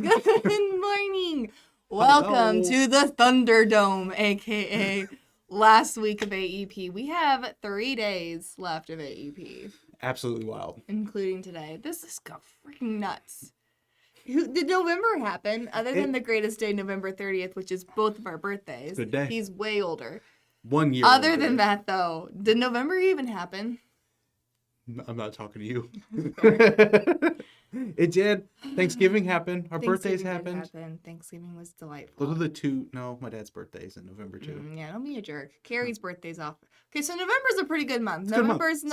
Good morning. Welcome to the Thunderdome, aka last week of AEP. We have 3 days left of AEP. Absolutely wild. Including today. This is freaking nuts. Did November happen? Other than the greatest day, November 30th, which is both of our birthdays. Good day. He's way older. 1 year Other older. than that, though, did November even happen? I'm not talking to you. It did. Thanksgiving happened. Our birthdays happened. Thanksgiving was delightful. Those are the two. No, my dad's birthday's in November too. Yeah, don't be a jerk. Carrie's birthday's off. Okay, so November's a pretty good month. November's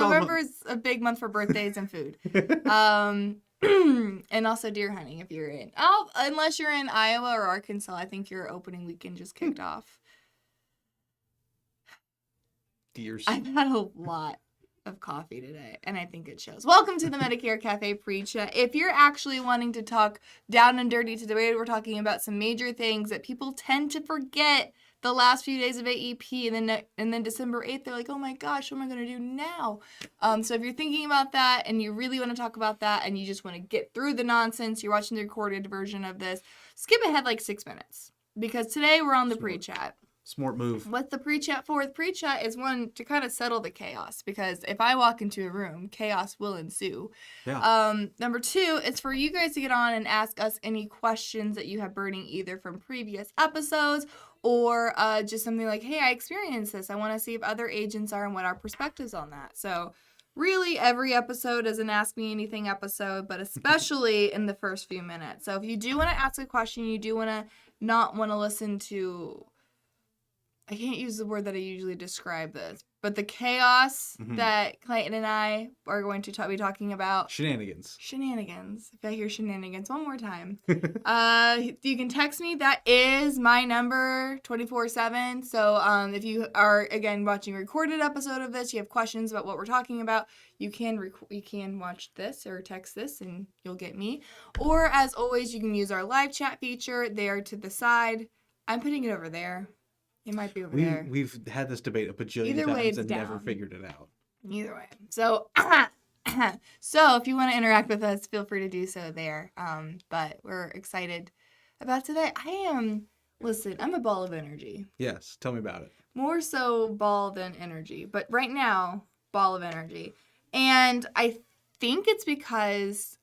a big month for birthdays and food. And also deer hunting if you're in. Unless you're in Iowa or Arkansas, I think your opening weekend just kicked off. Deers. I've had a lot of coffee today, and I think it shows. Welcome to the Medicare Cafe Pre-Chat. If you're actually wanting to talk down and dirty today, we're talking about some major things that people tend to forget the last few days of AEP, and then December 8th, they're like, oh my gosh, what am I going to do now? So if you're thinking about that, and you really want to talk about that, and you just want to get through the nonsense, you're watching the recorded version of this, skip ahead like 6 minutes, because today we're on the Pre-Chat. Smart move. What's the pre-chat for? The pre-chat is one to kind of settle the chaos, because if I walk into a room, chaos will ensue. Yeah. Number 2, it's for you guys to get on and ask us any questions that you have burning either from previous episodes or just something like, hey, I experienced this. I want to see if other agents are and what our perspectives on that. So really every episode is an Ask Me Anything episode, but especially in the first few minutes. So if you do want to ask a question, you do want to not want to listen to... I can't use the word that I usually describe this, but the chaos that Clayton and I are going to be talking about. Shenanigans. If I hear shenanigans one more time. You can text me. That is my number 24/7. So if you are, again, watching a recorded episode of this, you have questions about what we're talking about, you can watch this or text this and you'll get me. Or as always, you can use our live chat feature there to the side. I'm putting it over there. It might be over there. We've had this debate a bajillion times and never figured it out. Either way. So, so if you want to interact with us, feel free to do so there. But we're excited about today. I'm a ball of energy. Yes, tell me about it. More so ball than energy. But right now, ball of energy. And I think it's because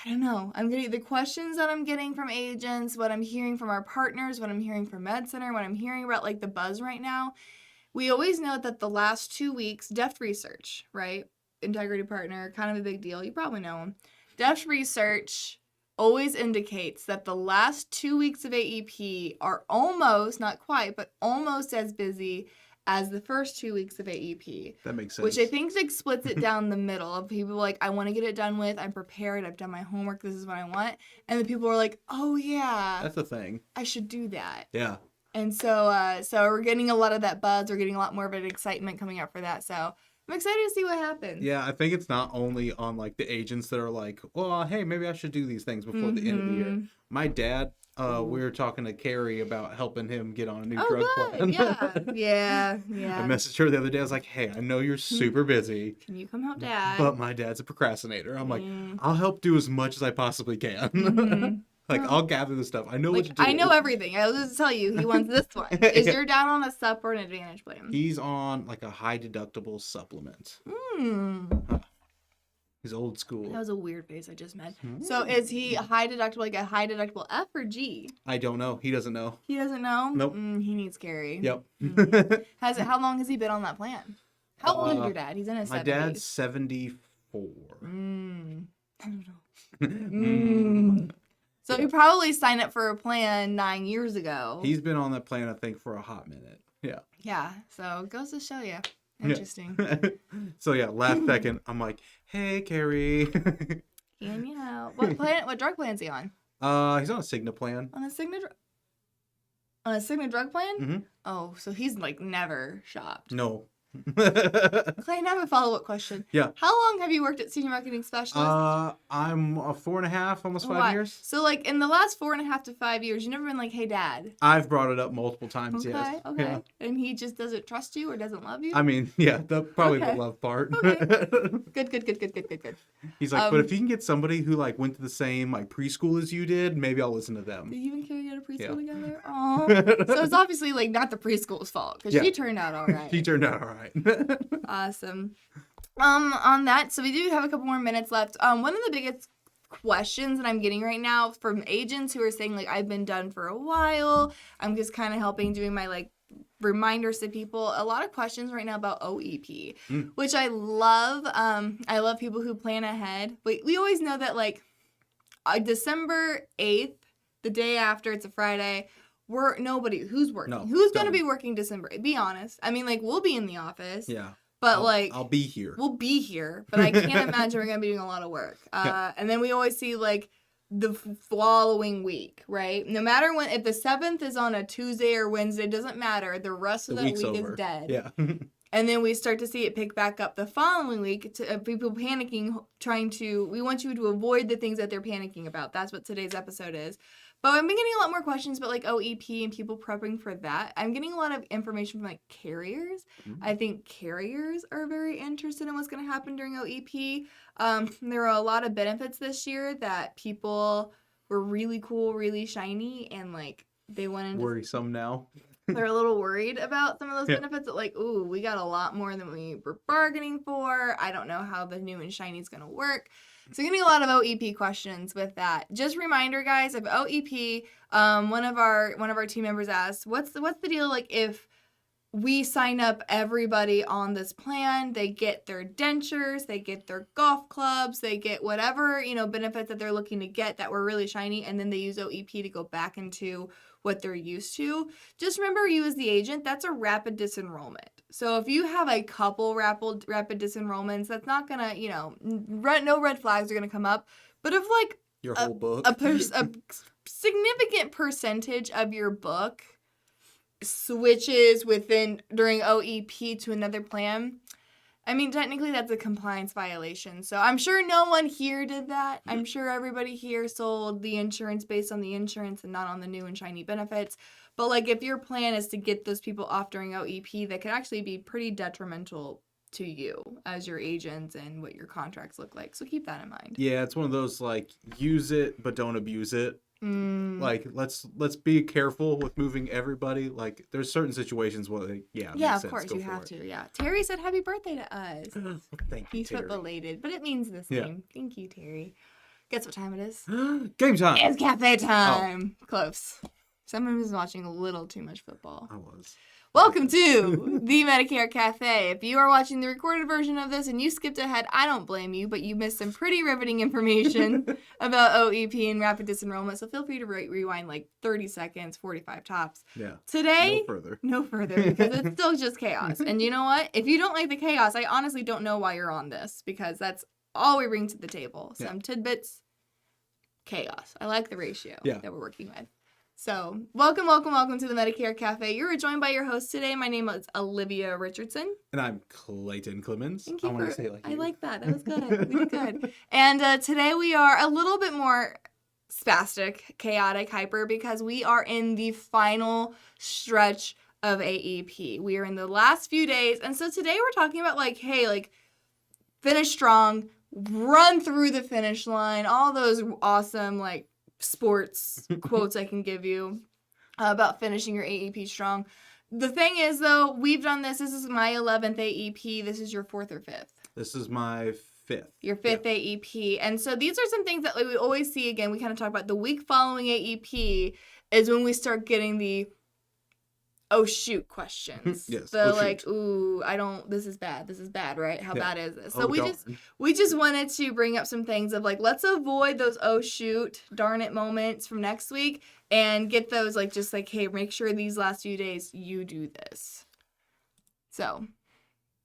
I don't know. I'm getting the questions that I'm getting from agents, what I'm hearing from our partners, what I'm hearing from Med Center, what I'm hearing about like the buzz right now. We always know that the last 2 weeks, Deft Research, right? Integrity partner, kind of a big deal. You probably know them. Deft Research always indicates that the last 2 weeks of AEP are almost, not quite, but almost as busy as the first 2 weeks of AEP. That makes sense. Which I think like splits it down the middle of people like, I want to get it done with, I'm prepared, I've done my homework, this is what I want. And the people are like, oh yeah. That's the thing. I should do that. Yeah. And so we're getting a lot of that buzz, we're getting a lot more of an excitement coming up for that. So I'm excited to see what happens. Yeah, I think it's not only on like the agents that are like, well, hey, maybe I should do these things before the end of the year. My dad, we were talking to Carrie about helping him get on a new drug plan. Yeah. I messaged her the other day. I was like, hey, I know you're super busy. Can you come help Dad? But my dad's a procrastinator. I'm like, I'll help do as much as I possibly can. I'll gather the stuff. I know what to do. I know everything. I'll just tell you, he wants this one. Is your dad on a sup or an advantage plan? He's on like a high deductible supplement. He's old school. That was a weird face I just made. So is he high deductible, like a high deductible F or G? I don't know. He doesn't know. He doesn't know? Nope. He needs Gary. Yep. How long has he been on that plan? How old is your dad? He's in his 70s. My dad's 74. I don't know. So he probably signed up for a plan 9 years ago. He's been on that plan, I think, for a hot minute. Yeah. Yeah. So it goes to show you. Interesting. Yeah. So yeah, last second, I'm like, hey, Carrie. Can you help? What drug plan is he on? He's on a Cigna plan. On a Cigna drug plan? Mm-hmm. Oh, so he's like never shopped. No. Clayton, I have a follow-up question. Yeah. How long have you worked at Senior Marketing Specialist? I'm 4.5, almost 5 years. So, like, in the last 4.5 to 5 years, you've never been like, hey, Dad. I've brought it up multiple times, Okay, yes. okay. Yeah. And he just doesn't trust you or doesn't love you? I mean, yeah, probably Okay. the love part. Okay. Good. He's like, but if you can get somebody who, like, went to the same, like, preschool as you did, maybe I'll listen to them. Did you and Carrie go to preschool Yeah. together? Oh, so it's obviously, like, not the preschool's fault, because she turned out all right. She turned out all right. Awesome. On that, so we do have a couple more minutes left. One of the biggest questions that I'm getting right now from agents who are saying, like, I've been done for a while. I'm just kind of helping doing my, like, reminders to people. A lot of questions right now about OEP, which I love. I love people who plan ahead. But we always know that, like, December 8th, the day after, it's a Friday, who's working? No, who's going to be working December 8th? Be honest. I mean, like, we'll be in the office. Yeah. But, I'll be here. We'll be here, but I can't imagine we're going to be doing a lot of work. And then we always see, like, the following week, right? No matter when, if the 7th is on a Tuesday or Wednesday, it doesn't matter. The rest of that week is dead. Yeah. And then we start to see it pick back up the following week. To people panicking, we want you to avoid the things that they're panicking about. That's what today's episode is. But I've been getting a lot more questions about, like, OEP and people prepping for that. I'm getting a lot of information from, like, carriers. I think carriers are very interested in what's going to happen during OEP. There are a lot of benefits this year that people were really cool, really shiny, and, like, they wanted to... Worrisome now. They're a little worried about some of those benefits that, like, ooh, we got a lot more than we were bargaining for. I don't know how the new and shiny is going to work. So getting a lot of OEP questions with that. Just reminder, guys, of OEP. One of our team members asked, what's the deal, like, if we sign up everybody on this plan, they get their dentures, they get their golf clubs, they get whatever, benefits that they're looking to get that were really shiny, and then they use OEP to go back into what they're used to. Just remember, you as the agent, that's a rapid disenrollment. So if you have a couple rapid disenrollments, that's not gonna, no red flags are gonna come up. But if, like, your whole book, a significant percentage of your book switches during OEP to another plan, I mean, technically that's a compliance violation. So I'm sure no one here did that. I'm sure everybody here sold the insurance based on the insurance and not on the new and shiny benefits. But, like, if your plan is to get those people off during OEP, that could actually be pretty detrimental to you as your agents and what your contracts look like. So keep that in mind. Yeah, it's one of those, like, use it but don't abuse it. Like, let's be careful with moving everybody. Like, there's certain situations where, like, of course you have to. Yeah, Terry said happy birthday to us. Thank you, He's Terry. belated, but it means the same. Thank you, Terry. Guess what time it is? Game time. It's cafe time. Oh. Close. Someone was watching a little too much football. I was. Welcome to the Medicare Cafe. If you are watching the recorded version of this and you skipped ahead, I don't blame you, but you missed some pretty riveting information about OEP and rapid disenrollment, so feel free to rewind like 30 seconds, 45 tops. Yeah. Today, no further, because it's still just chaos. And you know what? If you don't like the chaos, I honestly don't know why you're on this, because that's all we bring to the table. Some tidbits, chaos. I like the ratio that we're working with. So, welcome to the Medicare Cafe. You're joined by your host today. My name is Olivia Richardson. And I'm Clayton Clemens. Thank you. I like that. That was good. We did good. And today we are a little bit more spastic, chaotic, hyper, because we are in the final stretch of AEP. We are in the last few days. And so today we're talking about, like, hey, like, finish strong, run through the finish line, all those awesome, like, sports quotes I can give you about finishing your AEP strong. The thing is, though, we've done this. This is my 11th AEP. This is your 4th or 5th? This is my 5th. Your 5th AEP. And so these are some things that we always see. Again, we kind of talk about the week following AEP is when we start getting the oh shoot questions. Yes. So like, ooh, this is bad, right? How bad is this? So we just wanted to bring up some things of, like, let's avoid those oh shoot, darn it moments from next week and get those, like, just like, hey, make sure these last few days you do this. So,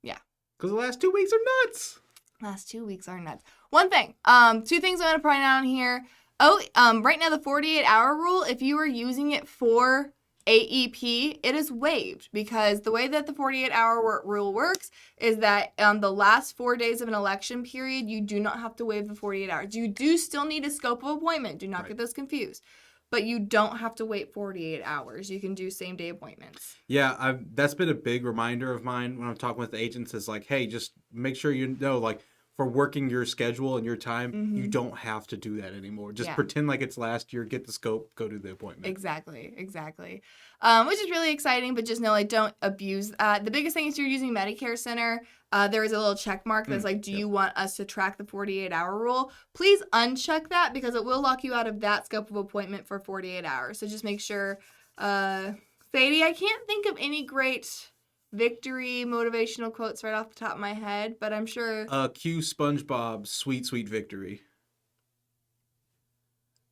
yeah. Because the last 2 weeks are nuts. Last 2 weeks are nuts. One thing, 2 things I want to point out on here. Right now the 48-hour rule, if you are using it for AEP, it is waived because the way that the 48-hour rule works is that on the last 4 days of an election period, you do not have to waive the 48 hours. You do still need a scope of appointment. Do not get those confused. But you don't have to wait 48 hours. You can do same-day appointments. Yeah, that's been a big reminder of mine when I'm talking with agents is like, hey, just make sure you know, like, for working your schedule and your time, you don't have to do that anymore. Just pretend like it's last year, get the scope, go to the appointment. Exactly. Which is really exciting, but just know, like, don't abuse that. The biggest thing is you're using Medicare Center. There is a little check mark that's like, do you want us to track the 48-hour rule? Please uncheck that because it will lock you out of that scope of appointment for 48 hours. So just make sure. Sadie, I can't think of any great victory motivational quotes right off the top of my head, but I'm sure. Cue SpongeBob's Sweet Sweet Victory.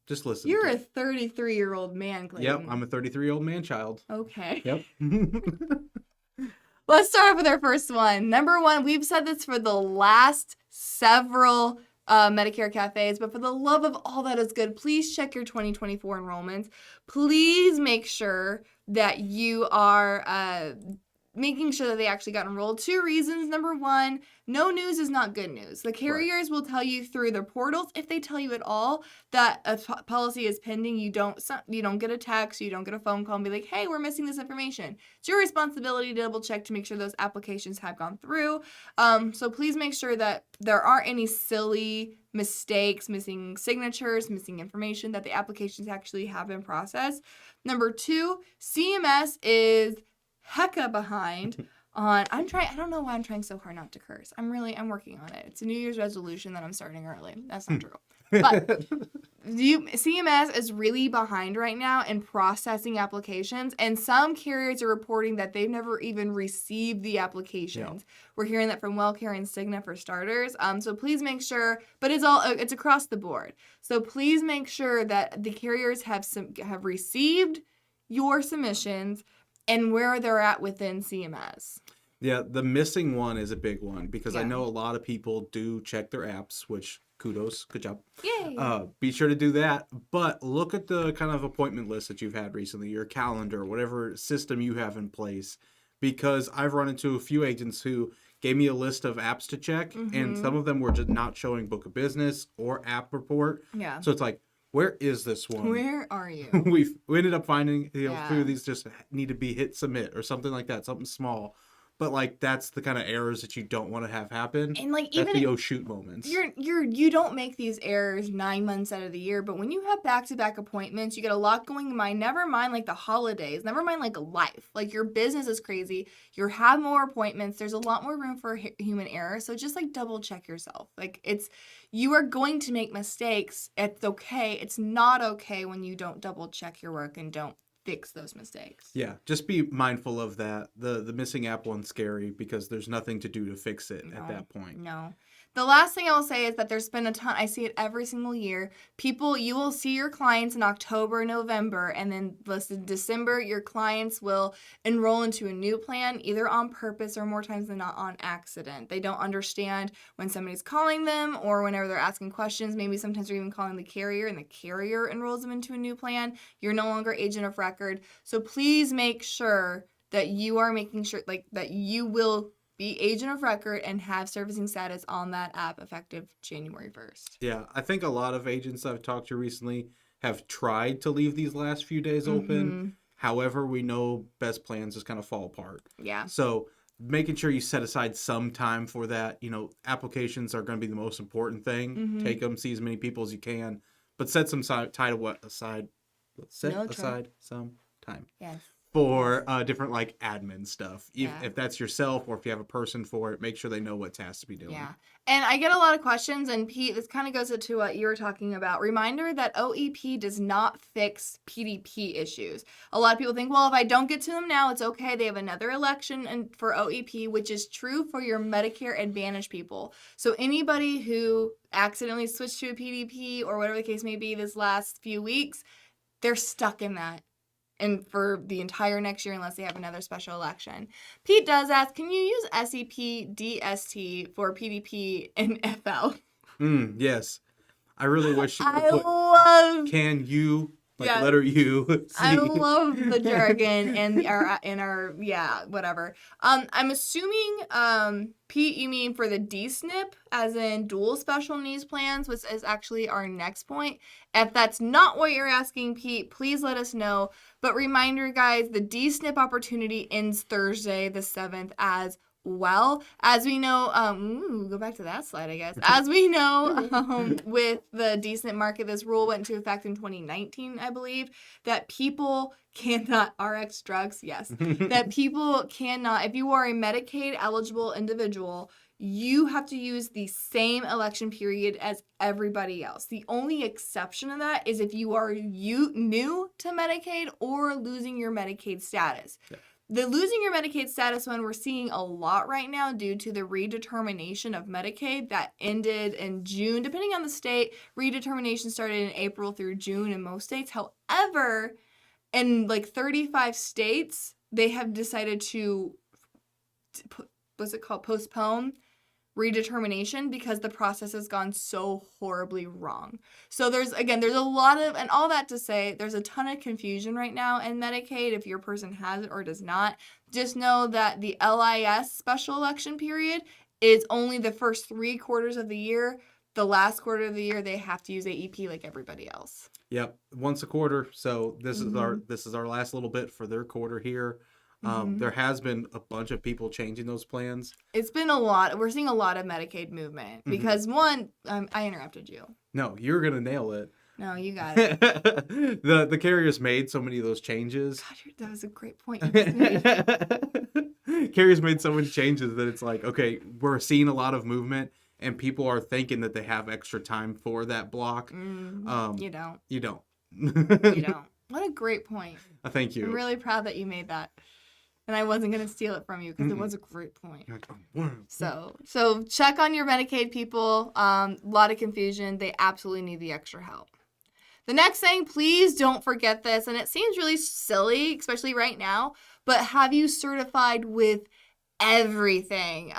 Just listen. You're a 33-year-old man, Clayton. Yep, I'm a 33-year-old man-child. Okay. Yep. Let's start off with our first one. Number one, we've said this for the last several Medicare cafes, but for the love of all that is good, please check your 2024 enrollments. Please make sure that you are making sure that they actually got enrolled. 2 reasons. Number one, no news is not good news. The carriers will tell you through their portals, if they tell you at all, that a policy is pending. You don't get a text, you don't get a phone call and be like, hey, we're missing this information. It's your responsibility to double check to make sure those applications have gone through. So please make sure that there aren't any silly mistakes, missing signatures, missing information, that the applications actually have been processed. Number 2, CMS is hecka behind on I don't know why I'm trying so hard not to curse. I'm working on it. It's a New Year's resolution that I'm starting early. That's not true. But CMS is really behind right now in processing applications, and some carriers are reporting that they've never even received the applications. Yeah. We're hearing that from WellCare and Cigna for starters. So please make sure, but it's across the board. So please make sure that the carriers have received your submissions and where they're at within CMS. Yeah, the missing one is a big one because I know a lot of people do check their apps, which kudos, good job. Yay! Be sure to do that, but look at the kind of appointment list that you've had recently, your calendar, whatever system you have in place, because I've run into a few agents who gave me a list of apps to check, and some of them were just not showing book of business or app report. Yeah. So it's like, where is this one? Where are you? we ended up finding, a few of these just need to be hit submit or something like that, something small. But like that's the kind of errors that you don't want to have happen. And like that's even the oh shoot moments. You don't make these errors 9 months out of the year, but when you have back-to-back appointments, you get a lot going in mind. Never mind like the holidays, never mind like life. Like your business is crazy. You have more appointments. There's a lot more room for human error. So just like double check yourself. Like you are going to make mistakes. It's okay. It's not okay when you don't double check your work and don't fix those mistakes. Yeah, just be mindful of that. The missing app one's scary because there's nothing to do to fix it at that point. No. The last thing I will say is that there's been a ton, I see it every single year. You will see your clients in October, November, and then in December, your clients will enroll into a new plan, either on purpose or more times than not on accident. They don't understand when somebody's calling them or whenever they're asking questions. Maybe sometimes they're even calling the carrier and the carrier enrolls them into a new plan. You're no longer agent of record. So please make sure that you are making sure that you will be agent of record and have servicing status on that app effective January 1st. Yeah, I think a lot of agents I've talked to recently have tried to leave these last few days open. However, we know best plans just kind of fall apart. Yeah. So making sure you set aside some time for that. Applications are going to be the most important thing. Take them, see as many people as you can, but set some aside some time. Yes. For different like admin stuff. If that's yourself or if you have a person for it, make sure they know what tasks to be doing. Yeah. And I get a lot of questions, and Pete, this kind of goes into what you were talking about. Reminder that OEP does not fix PDP issues. A lot of people think, well, if I don't get to them now, it's okay. They have another election for OEP, which is true for your Medicare Advantage people. So anybody who accidentally switched to a PDP or whatever the case may be this last few weeks, they're stuck in that. And for the entire next year, unless they have another special election. Pete does ask, can you use SEP DST for PDP and FL? Yes. I really wish you could can you like Yeah. letter U. I C. love the jargon and our whatever. I'm assuming Pete, you mean for the DSNP, as in dual special needs plans, which is actually our next point. If that's not what you're asking, Pete, please let us know. But reminder, guys, the DSNP opportunity ends Thursday the 7th as well. As we know, go back to that slide, I guess. As we know, with the DSNP market, this rule went into effect in 2019, I believe, that people cannot, RX drugs, yes, that people cannot, if you are a Medicaid eligible individual, you have to use the same election period as everybody else. The only exception to that is if you are new to Medicaid or losing your Medicaid status. Yeah. The losing your Medicaid status one we're seeing a lot right now due to the redetermination of Medicaid that ended in June. Depending on the state, redetermination started in April through June in most states. However, in like 35 states, they have decided to postpone redetermination because the process has gone so horribly wrong. So there's a lot of, and all that to say, there's a ton of confusion right now in Medicaid if your person has it or does not. Just know that the LIS special election period is only the first 3 quarters of the year. The last quarter of the year, they have to use AEP like everybody else. Yep, once a quarter. So this is our last little bit for their quarter here. There has been a bunch of people changing those plans. It's been a lot. We're seeing a lot of Medicaid movement because one, I interrupted you. No, you're gonna nail it. No, you got it. the carriers made so many of those changes. God, that was a great point you just made. Carriers made so many changes that it's like, okay, we're seeing a lot of movement, and people are thinking that they have extra time for that block. You don't. You don't. You don't. What a great point. Thank you. I'm really proud that you made that. And I wasn't going to steal it from you because it was a great point. So check on your Medicaid people. A lot of confusion. They absolutely need the extra help. The next thing, please don't forget this. And it seems really silly, especially right now, but have you certified with everything?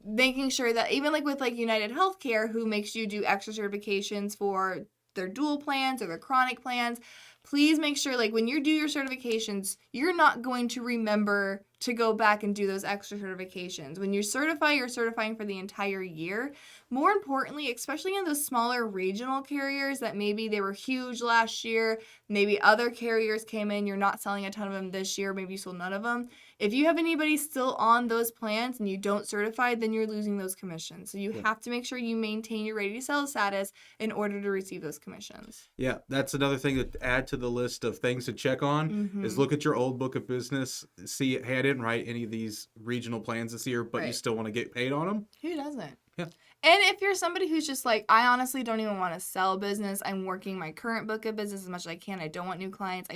Making sure that even like with like United Healthcare, who makes you do extra certifications for their dual plans or their chronic plans, please make sure, like, when you do your certifications, you're not going to remember to go back and do those extra certifications. When you certify, you're certifying for the entire year. More importantly, especially in those smaller regional carriers that maybe they were huge last year, maybe other carriers came in, you're not selling a ton of them this year, maybe you sold none of them. If you have anybody still on those plans and you don't certify, then you're losing those commissions. So you have to make sure you maintain your ready to sell status in order to receive those commissions. Yeah, that's another thing to add to the list of things to check on is look at your old book of business. See, hey, I didn't write any of these regional plans this year, but you still want to get paid on them? Who doesn't? Yeah. And if you're somebody who's just like, I honestly don't even want to sell business. I'm working my current book of business as much as I can. I don't want new clients.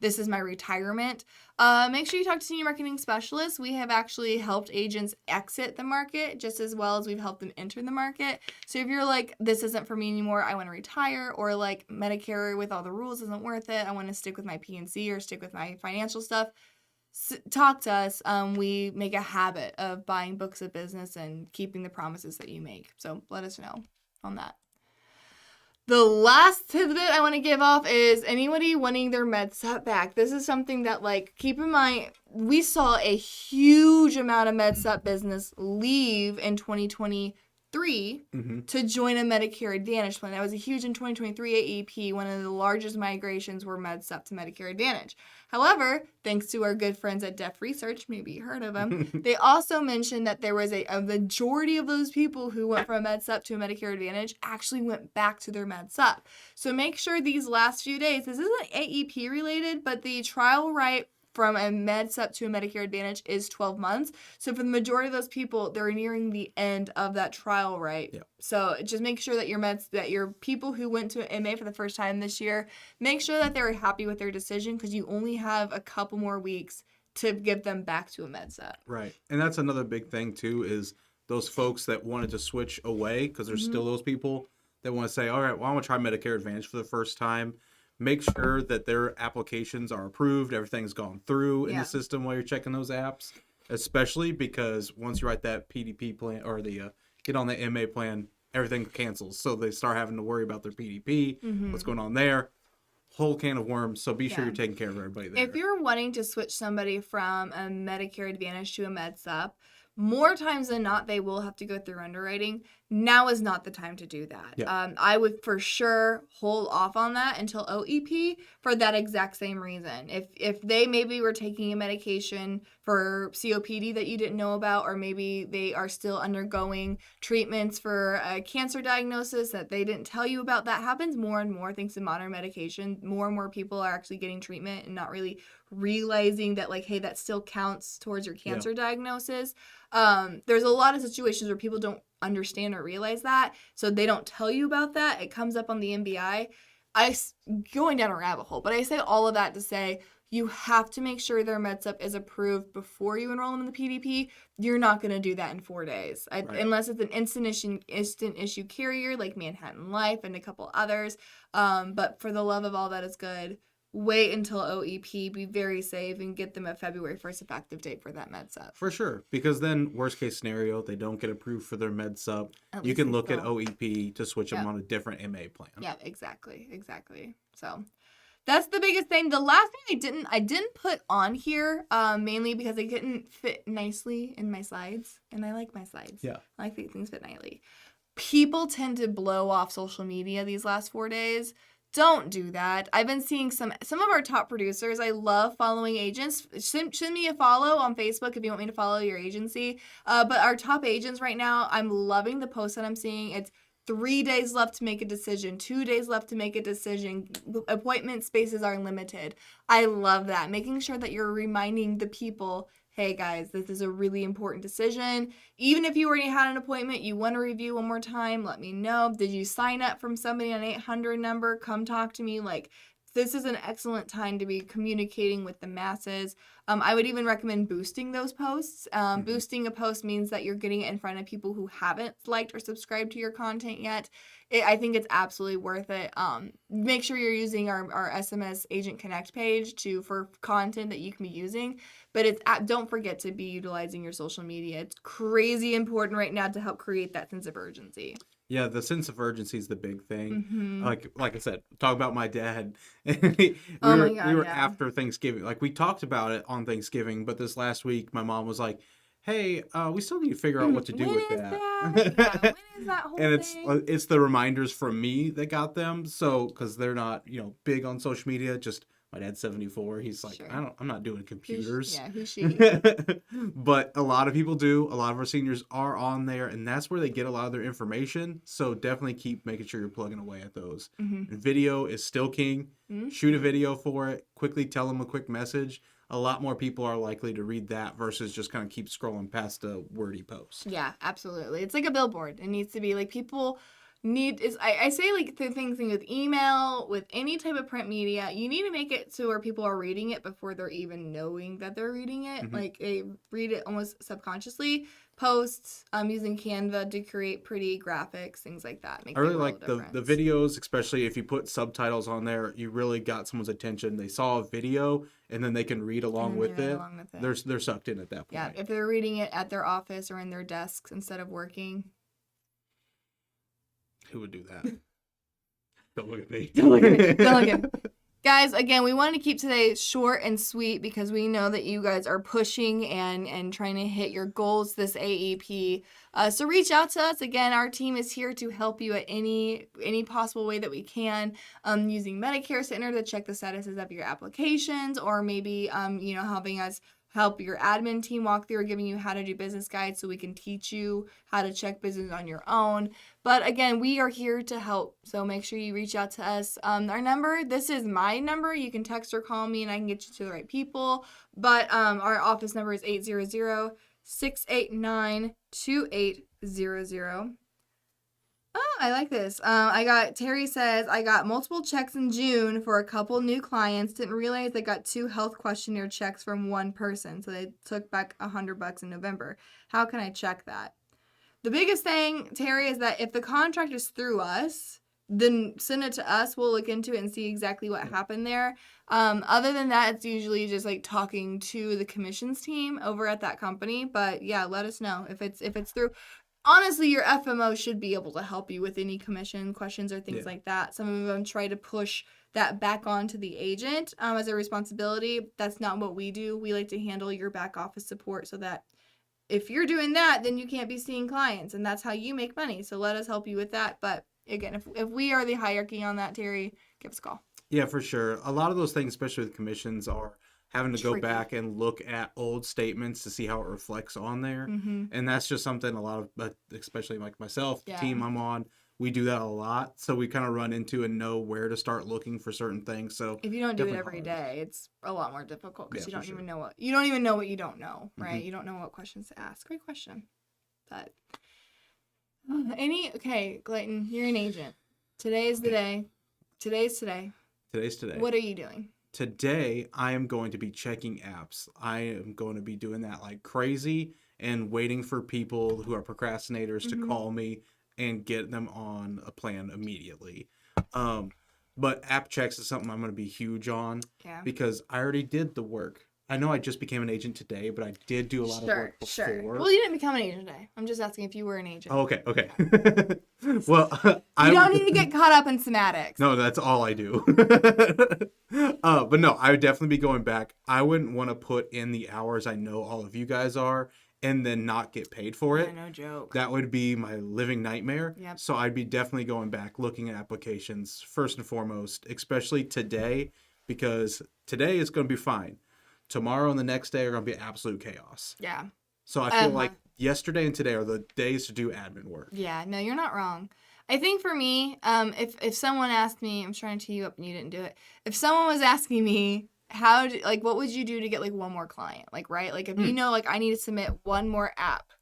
This is my retirement. Make sure you talk to senior marketing specialists. We have actually helped agents exit the market just as well as we've helped them enter the market. So if you're like, this isn't for me anymore, I want to retire, or like Medicare with all the rules isn't worth it, I want to stick with my PNC or stick with my financial stuff, talk to us. We make a habit of buying books of business and keeping the promises that you make. So let us know on that. The last tidbit I want to give off is anybody wanting their MedSup back. This is something that, like, keep in mind, we saw a huge amount of MedSup business leave in 2023 to join a Medicare Advantage plan. That was a huge in 2023 AEP. One of the largest migrations were MedSup to Medicare Advantage. However, thanks to our good friends at Deaf Research, maybe you heard of them, they also mentioned that there was a majority of those people who went from a MedSup to a Medicare Advantage actually went back to their MedSup. So make sure these last few days, this isn't AEP related, but the trial right from a MedSup to a Medicare Advantage is 12 months. So for the majority of those people, they're nearing the end of that trial right. Yep. So just make sure that your people who went to MA for the first time this year, make sure that they're happy with their decision, because you only have a couple more weeks to give them back to a MedSup. Right. And that's another big thing too, is those folks that wanted to switch away, because there's still those people that want to say, all right, well, I want to try Medicare Advantage for the first time. Make sure that their applications are approved, everything's gone through in the system while you're checking those apps, especially because once you write that PDP plan or the get on the MA plan, everything cancels. So they start having to worry about their PDP, what's going on there. whole can of worms. So be sure Yeah. you're taking care of everybody there. If you're wanting to switch somebody from a Medicare Advantage to a MedSup, more times than not, they will have to go through underwriting. Now is not the time to do that. Yeah. I would for sure hold off on that until OEP for that exact same reason. If they maybe were taking a medication for COPD that you didn't know about, or maybe they are still undergoing treatments for a cancer diagnosis that they didn't tell you about, that happens more and more thanks to modern medication. More and more people are actually getting treatment and not really realizing that, like, hey, that still counts towards your cancer diagnosis. There's a lot of situations where people don't understand or realize that, so they don't tell you about that. It comes up on the MBI. Going down a rabbit hole, but I say all of that to say you have to make sure their MedSup is approved before you enroll them in the PDP. You're not going to do that in 4 days, unless it's an instant issue carrier like Manhattan Life and a couple others. But for the love of all that is good, wait until OEP, be very safe, and get them a February 1st effective date for that MedSup. For sure. Because then, worst case scenario, they don't get approved for their MedSup. You can look at OEP to switch them on a different MA plan. Yeah, exactly. So that's the biggest thing. The last thing I didn't put on here, mainly because they didn't fit nicely in my slides. And I like my slides. Yeah. I like things fit nicely. People tend to blow off social media these last 4 days. Don't do that. I've been seeing some of our top producers. I love following agents. Send me a follow on Facebook if you want me to follow your agency. But our top agents right now, I'm loving the posts that I'm seeing. It's 3 days left to make a decision, 2 days left to make a decision. Appointment spaces are limited. I love that. Making sure that you're reminding the people, hey guys, this is a really important decision. Even if you already had an appointment, you want to review one more time, let me know. Did you sign up from somebody on 800 number? Come talk to me. Like, this is an excellent time to be communicating with the masses. I would even recommend boosting those posts. Boosting a post means that you're getting it in front of people who haven't liked or subscribed to your content yet. I think it's absolutely worth it. Make sure you're using our SMS Agent Connect page for content that you can be using. But don't forget to be utilizing your social media. It's crazy important right now to help create that sense of urgency. Yeah, the sense of urgency is the big thing. Mm-hmm. Like I said, talk about my dad. we were after Thanksgiving. Like, we talked about it on Thanksgiving, but this last week, my mom was like, hey, we still need to figure out what to do with that. When is that whole and thing? it's the reminders from me that got them. So, because they're not, big on social media, just my dad's 74. He's like, Sure. I'm not doing computers. Who's she? But a lot of people do. A lot of our seniors are on there, and that's where they get a lot of their information. So definitely keep making sure you're plugging away at those. Mm-hmm. And video is still king. Mm-hmm. Shoot a video for it. Quickly tell them a quick message. A lot more people are likely to read that versus just kind of keep scrolling past a wordy post. Yeah, absolutely. It's like a billboard. It needs to be like people I say like the thing with email, with any type of print media, you need to make it so where people are reading it before they're even knowing that they're reading it. Mm-hmm. Like they read it almost subconsciously. Posts, using Canva to create pretty graphics, things like that. I really like the videos, especially if you put subtitles on there. You really got someone's attention. They saw a video and then they can read along with it. They're sucked in at that point. Yeah, if they're reading it at their office or in their desks instead of working. Who would do that? Don't look at me. Don't look at me. Guys, again, we wanted to keep today short and sweet because we know that you guys are pushing and trying to hit your goals this AEP. So reach out to us. Again, our team is here to help you at any possible way that we can, using Medicare Center to check the statuses of your applications, or maybe helping us help your admin team walk through, giving you how to do business guides so we can teach you how to check business on your own. But again, we are here to help, so make sure you reach out to us. Our number, this is my number. You can text or call me and I can get you to the right people. But our office number is 800-689-2800. Oh, I like this. Terry says, I got multiple checks in June for a couple new clients. Didn't realize they got 2 health questionnaire checks from one person. So they took back $100 in November. How can I check that? The biggest thing, Terry, is that if the contract is through us, then send it to us. We'll look into it and see exactly what happened there. Other than that, it's usually just like talking to the commissions team over at that company. But yeah, let us know if it's through. Honestly, your FMO should be able to help you with any commission questions or things like that. Some of them try to push that back onto the agent as a responsibility. That's not what we do. We like to handle your back office support so that if you're doing that, then you can't be seeing clients, and that's how you make money. So let us help you with that. But again, if we are the hierarchy on that, Terry, give us a call. Yeah, for sure. A lot of those things, especially with commissions, are having to go Tricky. back and look at old statements to see how it reflects on there. Mm-hmm. And that's just something a lot of, especially like myself, the Yeah. team I'm on, we do that a lot. So we kind of run into and know where to start looking for certain things. So If you don't do it definitely every hard. day, it's a lot more difficult because Yeah, you for don't sure. even know what you don't know, right? Mhm. You don't know what questions to ask. Great question. But okay, Clayton, you're an agent. Today's the day. Today's today. Today's today. What are you doing? Today, I am going to be checking apps. I am going to be doing that like crazy and waiting for people who are procrastinators to Mhm. call me and get them on a plan immediately. But app checks is something I'm going to be huge on Yeah. because I already did the work. I know I just became an agent today, but I did do a lot of work before. Sure. Well, you didn't become an agent today. I'm just asking if you were an agent. Oh, okay. Well, You don't need to get caught up in semantics. No, that's all I do. But no, I would definitely be going back. I wouldn't want to put in the hours I know all of you guys are and then not get paid for it. Yeah, no joke. That would be my living nightmare. Yep. So I'd be definitely going back, looking at applications first and foremost, especially today, because today is going to be fine. Tomorrow and the next day are going to be absolute chaos. Yeah. So I feel like yesterday and today are the days to do admin work. Yeah, no, you're not wrong. I think for me, if someone asked me, I'm trying to tee you up and you didn't do it. If someone was asking me what would you do to get like one more client? Like, right? Like if you know, like I need to submit one more app,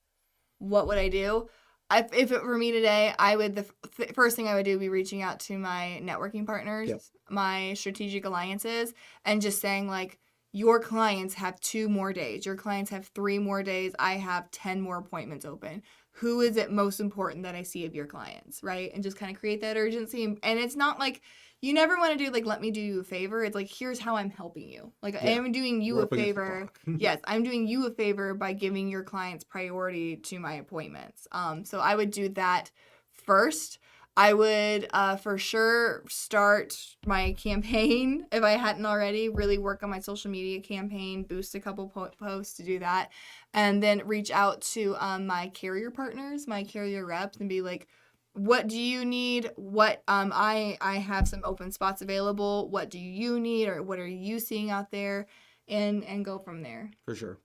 what would I do? If it were me today, I would, the first thing I would do would be reaching out to my networking partners, Yep. my strategic alliances, and just saying like, your clients have 2 more days. Your clients have 3 more days. I have 10 more appointments open. Who is it most important that I see of your clients, right? And just kind of create that urgency. And it's not like, you never want to do like, let me do you a favor. It's like, here's how I'm helping you. Like, I am doing you We're a up against the favor. clock. Yes, I'm doing you a favor by giving your clients priority to my appointments. So I would do that first. I would for sure start my campaign if I hadn't already, really work on my social media campaign, boost a couple posts to do that, and then reach out to my carrier partners, my carrier reps, and be like, what do you need? What I have some open spots available. What do you need, or what are you seeing out there? And go from there. For sure.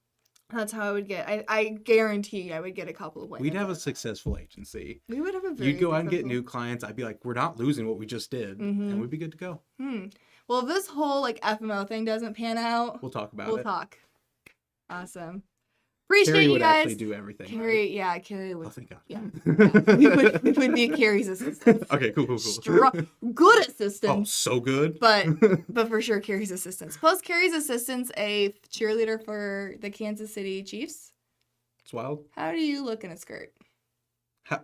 That's how I would get. I guarantee I would get a couple of We'd have a successful agency. We would have a very You'd go out and get successful- new clients. I'd be like, we're not losing what we just did. Mhm. And we'd be good to go. Well, if this whole like FMO thing doesn't pan out, We'll talk about we'll it. talk. Awesome. Appreciate Carrie you would guys. actually do everything. Carrie, yeah, Carrie Right? would. Oh, thank God. Yeah. we would be Carrie's assistant. Okay, cool. Good Oh, assistant. so good. But for sure, Carrie's assistants. Plus, Carrie's assistant's a cheerleader for the Kansas City Chiefs. It's wild. How do you look in a skirt?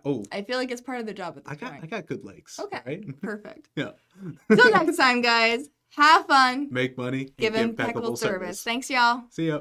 Oh, I feel like it's part of the job at this I point. got good legs. Okay. Right? Perfect. Yeah. Till next time, guys. Have fun. Make money. Give and impeccable service. Thanks, y'all. See ya.